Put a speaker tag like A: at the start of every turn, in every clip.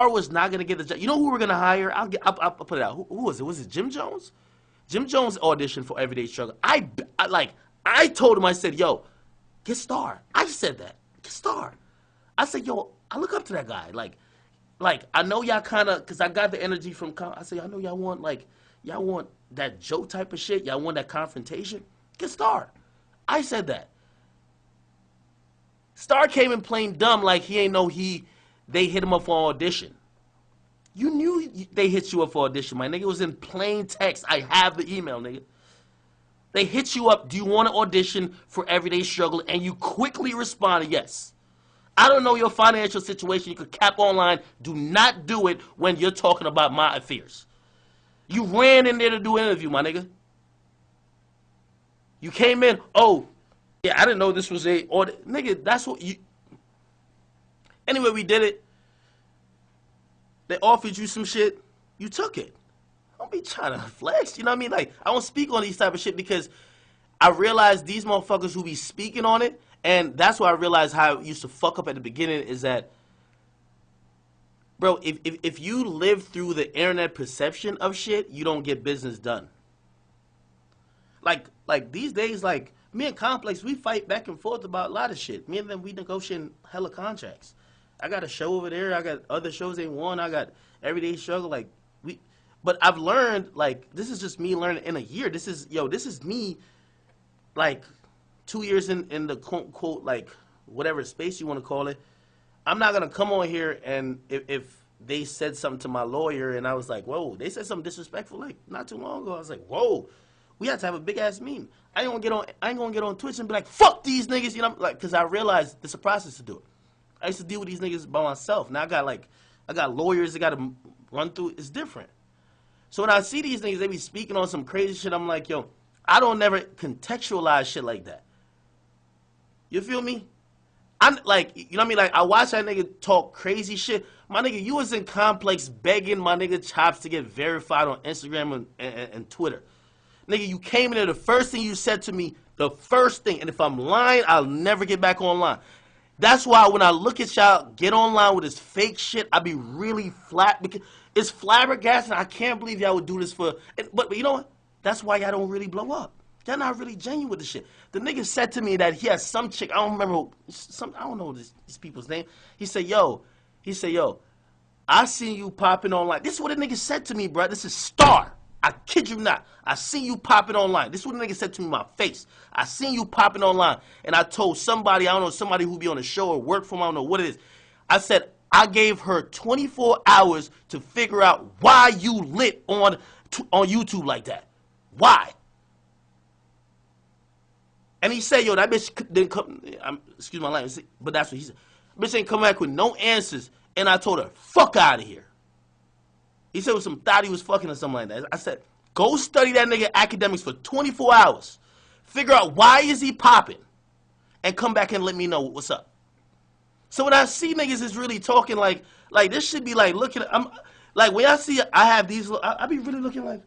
A: was not gonna get the job. You know who we're gonna hire? I'll put it out. Who was it? Was it Jim Jones? Jim Jones auditioned for Everyday Struggle. I told him, I said, yo, get Star. I said that. Get Star. I said, yo, I look up to that guy. Like I know y'all kind of, because I got the energy from, I said, I know y'all want that joke type of shit. Y'all want that confrontation. Get Star. I said that. Star came in plain dumb like he ain't know they hit him up for audition. You knew they hit you up for audition, my nigga. It was in plain text. I have the email, nigga. They hit you up, do you want to audition for Everyday Struggle? And you quickly responded, yes. I don't know your financial situation. You could cap online. Do not do it when you're talking about my affairs. You ran in there to do an interview, my nigga. You came in, oh, yeah, I didn't know this was nigga, that's what you... Anyway, we did it. They offered you some shit. You took it. Don't be trying to flex, you know what I mean? Like, I don't speak on these type of shit because I realize these motherfuckers who be speaking on it, and that's why I realized how it used to fuck up at the beginning is that, bro, if you live through the internet perception of shit, you don't get business done. Like these days, like, me and Complex, we fight back and forth about a lot of shit. Me and them, we negotiating hella contracts. I got a show over there. I got other shows they won. I got Everyday Struggle. Like, but I've learned, like, this is just me learning in a year. This is me, like, 2 years in the quote, like, whatever space you want to call it. I'm not going to come on here and if they said something to my lawyer and I was like, whoa, they said something disrespectful, like, not too long ago. I was like, whoa, we had to have a big-ass meme. I ain't going to get on Twitch and be like, fuck these niggas, you know, like, because I realized it's a process to do it. I used to deal with these niggas by myself. Now I got lawyers that got to run through. It's different. So when I see these niggas, they be speaking on some crazy shit, I'm like, yo, I don't never contextualize shit like that. You feel me? I'm like, you know what I mean? Like, I watch that nigga talk crazy shit. My nigga, you was in Complex begging my nigga Chops to get verified on Instagram and Twitter. Nigga, you came in there, the first thing you said to me, the first thing, and if I'm lying, I'll never get back online. That's why when I look at y'all get online with this fake shit, I be really flat because it's flabbergasting. I can't believe y'all would do this for. But you know what? That's why y'all don't really blow up. Y'all not really genuine with the shit. The nigga said to me that he has some chick. I don't remember I don't know these people's name. He said, yo, I seen you popping online. This is what the nigga said to me, bro. This is Star. I kid you not. I seen you popping online. This is what the nigga said to me in my face. I seen you popping online. And I told somebody, I don't know, somebody who be on the show or work for him, I don't know what it is. I said, I gave her 24 hours to figure out why you lit on YouTube like that. Why? And he said, yo, that bitch didn't come, excuse my language, but that's what he said. Bitch ain't come back with no answers. And I told her, fuck out of here. He said it was some thought he was fucking or something like that. I said, go study that nigga academics for 24 hours. Figure out why is he popping. And come back and let me know what's up. So when I see niggas is really talking like this should be like looking, like when I see I have these, I be really looking like,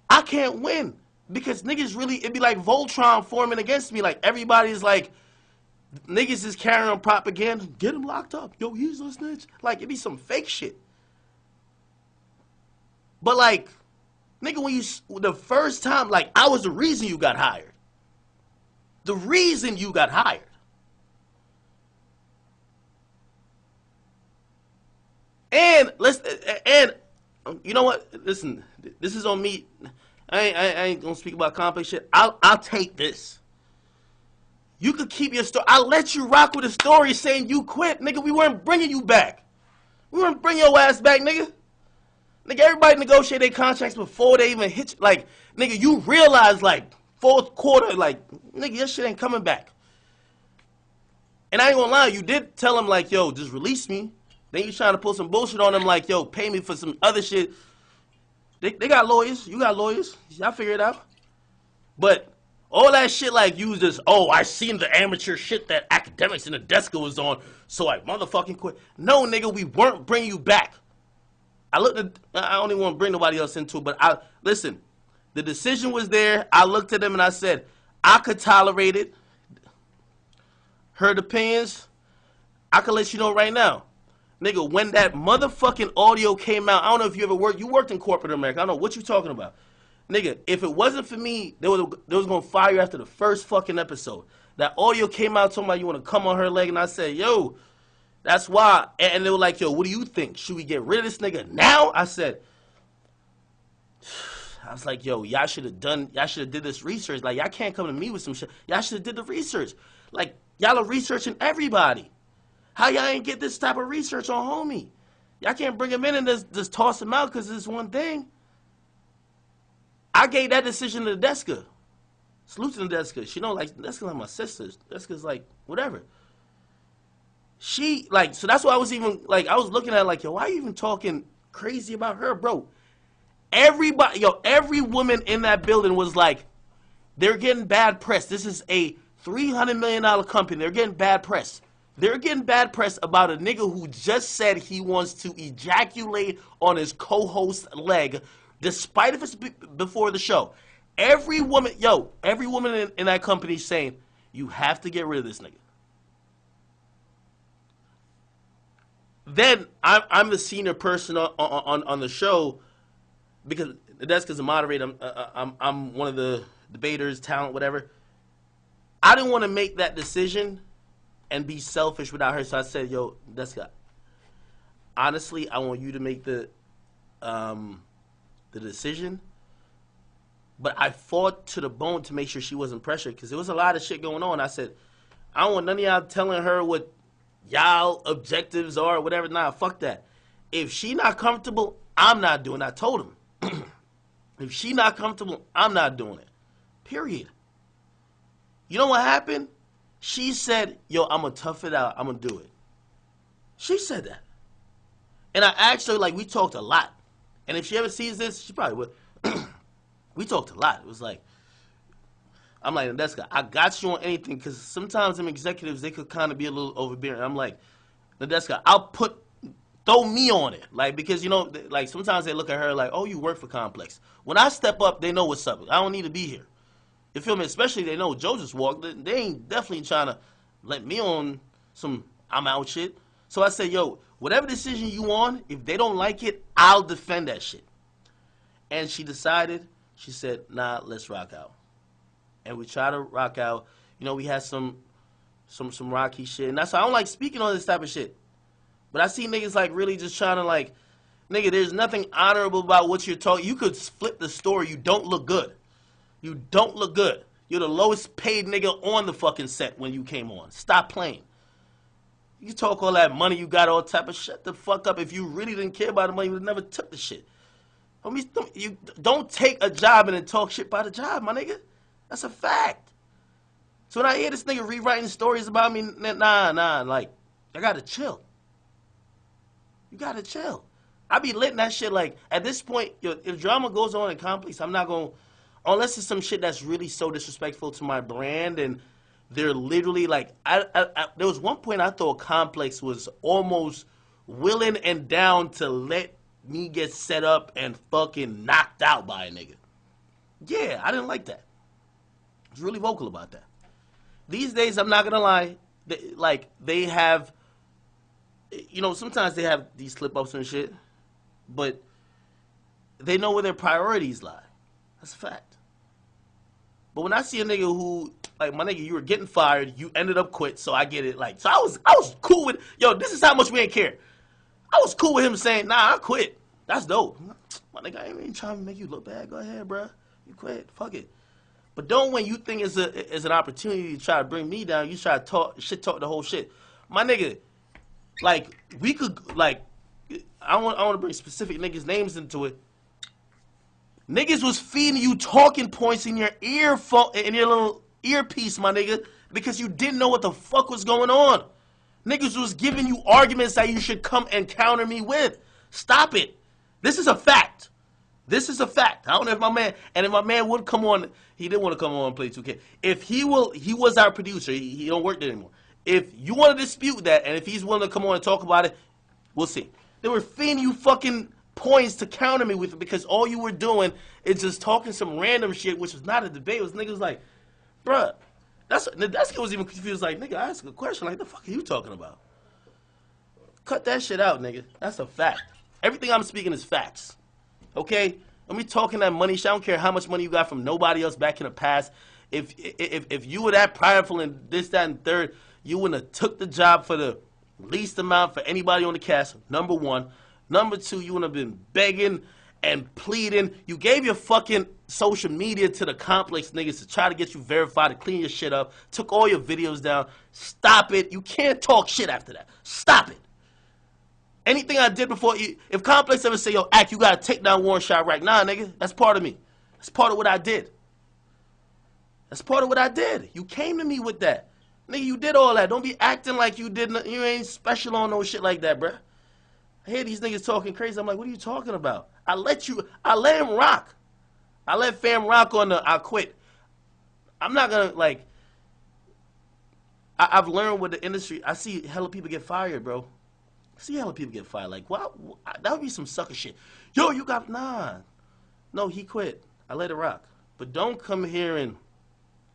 A: I can't win. Because niggas really, it'd be like Voltron forming against me. Like everybody's like, niggas is carrying on propaganda. Get him locked up. Yo, he's a snitch. Like it'd be some fake shit. But like, nigga, the first time, like, I was the reason you got hired. The reason you got hired. And you know what? Listen, this is on me. I ain't gonna speak about complex shit. I'll take this. You could keep your story. I'll let you rock with a story saying you quit, nigga. We weren't bringing you back. We weren't bringing your ass back, nigga. Nigga, everybody negotiate their contracts before they even hit you. Like, nigga, you realize, like, fourth quarter, like, nigga, your shit ain't coming back. And I ain't gonna lie, you did tell him, like, yo, just release me. Then you trying to pull some bullshit on them, like, yo, pay me for some other shit. They got lawyers. You got lawyers. Y'all figure it out. But all that shit, like, you just, oh, I seen the amateur shit that academics in the desk was on, so I motherfucking quit. No, nigga, we weren't bringing you back. I don't even want to bring nobody else into it, but listen, the decision was there. I looked at them and I said, I could tolerate it. Heard opinions. I can let you know right now. Nigga, when that motherfucking audio came out, I don't know if you ever worked. You worked in corporate America. I don't know what you talking about. Nigga, if it wasn't for me, they was gonna fire you after the first fucking episode. That audio came out talking about you want to come on her leg, and I said, yo, that's why. And they were like, yo, what do you think? Should we get rid of this nigga now? I was like, yo, y'all should have did this research. Like, y'all can't come to me with some shit. Y'all should have did the research. Like, y'all are researching everybody. How y'all ain't get this type of research on homie? Y'all can't bring him in and just toss him out because it's one thing. I gave that decision to Deska. Salute to Deska. She don't like Deska's like my sisters. Deska's like whatever. She like so that's why I was even like I was looking at it like yo, why are you even talking crazy about her, bro? Everybody, yo, every woman in that building was like, they're getting bad press. This is a $300 million company. They're getting bad press. They're getting bad press about a nigga who just said he wants to ejaculate on his co-host's leg, despite if it's before the show. Every woman in that company is saying, you have to get rid of this nigga. Then I'm the senior person on the show because that's because the moderator. I'm one of the debaters, talent, whatever. I didn't want to make that decision and be selfish without her, so I said, "Yo, Deska, honestly, I want you to make the decision." But I fought to the bone to make sure she wasn't pressured because there was a lot of shit going on. I said, I don't want none of y'all telling her what y'all objectives are or whatever. Nah, fuck that. If she not comfortable, I'm not doing it. I told him. If she not comfortable, I'm not doing it. Period. You know what happened? She said, yo, I'm going to tough it out. I'm going to do it. She said that. And I asked her, like, we talked a lot. And if she ever sees this, she probably would. We talked a lot. It was like, I'm like, Nadeska, I got you on anything because sometimes them executives, they could kind of be a little overbearing. I'm like, Nadeska, throw me on it. Like, because, you know, like sometimes they look at her like, oh, you work for Complex. When I step up, they know what's up. I don't need to be here. You feel me? Especially they know Joe just walked. They ain't definitely trying to let me on some I'm out shit. So I say, yo, whatever decision you on, if they don't like it, I'll defend that shit. And she decided, she said, nah, let's rock out. And we try to rock out. You know, we had some rocky shit. And that's why I don't like speaking on this type of shit. But I see niggas like really just trying to like, nigga, there's nothing honorable about what you're talking. You could flip the story. You don't look good. You don't look good. You're the lowest paid nigga on the fucking set when you came on. Stop playing. You talk all that money you got, all type of shut the fuck up. If you really didn't care about the money, you would have never took the shit. You don't take a job and then talk shit about a job, my nigga. That's a fact. So when I hear this nigga rewriting stories about me, nah, like, I gotta chill. You gotta chill. I be letting that shit, like, at this point, yo, if drama goes on in Complex, I'm not gonna, unless it's some shit that's really so disrespectful to my brand, and they're literally, like, there was one point I thought Complex was almost willing and down to let me get set up and fucking knocked out by a nigga. Yeah, I didn't like that. I was really vocal about that. These days, I'm not gonna lie, they have, you know, sometimes they have these slip-ups and shit, but they know where their priorities lie. That's a fact. But when I see a nigga who, like, my nigga, you were getting fired, you ended up quit, so I get it. Like, so I was cool with, yo, this is how much we ain't care. I was cool with him saying, nah, I quit. That's dope. My nigga, I ain't trying to make you look bad. Go ahead, bro. You quit. Fuck it. But don't, when you think it's an opportunity to try to bring me down, you try to talk the whole shit. My nigga, like, we could, like, I want to bring specific niggas' names into it. Niggas was feeding you talking points in your earphone, in your little earpiece, my nigga, because you didn't know what the fuck was going on. Niggas was giving you arguments that you should come and counter me with. Stop it. This is a fact. This is a fact. I don't know if my man, and if my man would come on, he didn't want to come on and play 2K. If he was our producer. He don't work there anymore. If you want to dispute that, and if he's willing to come on and talk about it, we'll see. They were feeding you fucking points to counter me with it because all you were doing is just talking some random shit, which was not a debate. It was niggas like, bruh, that guy was even confused. Like, nigga, I asked a question. Like, the fuck are you talking about? Cut that shit out, nigga. That's a fact. Everything I'm speaking is facts. Okay? When we talking that money shit, I don't care how much money you got from nobody else back in the past. If you were that prideful and this, that, and third, you wouldn't have took the job for the least amount for anybody on the cast, number one. Number two, you wouldn't have been begging and pleading. You gave your fucking social media to the complex niggas to try to get you verified, to clean your shit up. Took all your videos down. Stop it. You can't talk shit after that. Stop it. Anything I did before, if Complex ever say, yo, Act, you gotta take down Warren Shot right now, nigga, that's part of me. That's part of what I did. That's part of what I did. You came to me with that. Nigga, you did all that. Don't be acting like you didn't. You ain't special on no shit like that, bruh. I hear these niggas talking crazy. I'm like, what are you talking about? I let him rock. I let fam rock on the I quit. I'm not gonna, like, I've learned with the industry, I see hella people get fired, bro. I see hella people get fired. Like, wow, that would be some sucker shit. Yo, you got, nah. No, he quit. I let it rock. But don't come here and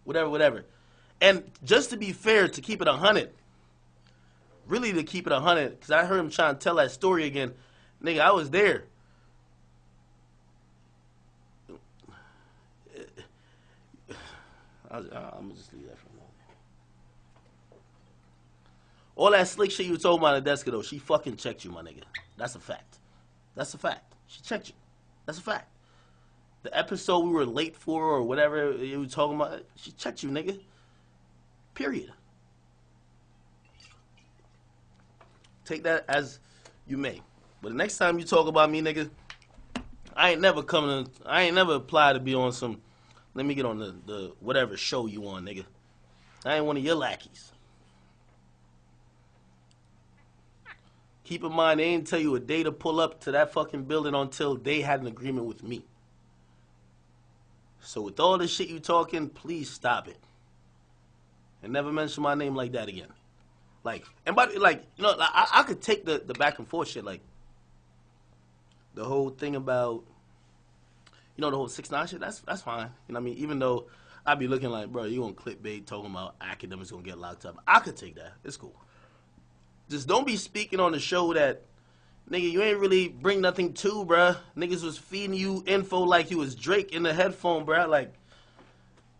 A: whatever. And just to be fair, to keep it 100, really to keep it 100, because I heard him trying to tell that story again. Nigga, I was there. I'm gonna just leave that for a moment. All that slick shit you told me on the desk, though, she fucking checked you, my nigga. That's a fact. That's a fact. She checked you. That's a fact. The episode we were late for or whatever you were talking about, she checked you, nigga. Period. Take that as you may. But the next time you talk about me, nigga, I ain't never applied to be on some, let me get on the whatever show you on, nigga. I ain't one of your lackeys. Keep in mind, they ain't tell you a day to pull up to that fucking building until they had an agreement with me. So with all this shit you talking, please stop it. And never mention my name like that again. Like, and by like, you know, I could take the back and forth shit, like the whole thing about, you know, the whole 6ix9ine shit. That's fine. You know what I mean? Even though I'd be looking like, bro, you on clickbait talking about academics gonna get locked up. I could take that. It's cool. Just don't be speaking on the show that, nigga, you ain't really bring nothing to, bruh. Niggas was feeding you info like you was Drake in the headphone, bruh. Like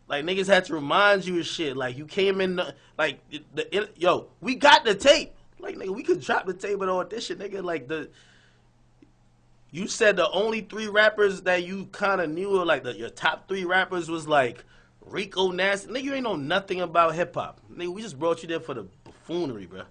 A: niggas had to remind you of shit. Like, you came in, yo, we got the tape. Like, nigga, we could drop the tape and all this shit, nigga. Like, you said the only 3 rappers that you kind of knew, or like your top 3 rappers was like Rico Nasty. Nigga, you ain't know nothing about hip hop. Nigga, we just brought you there for the buffoonery, bruh.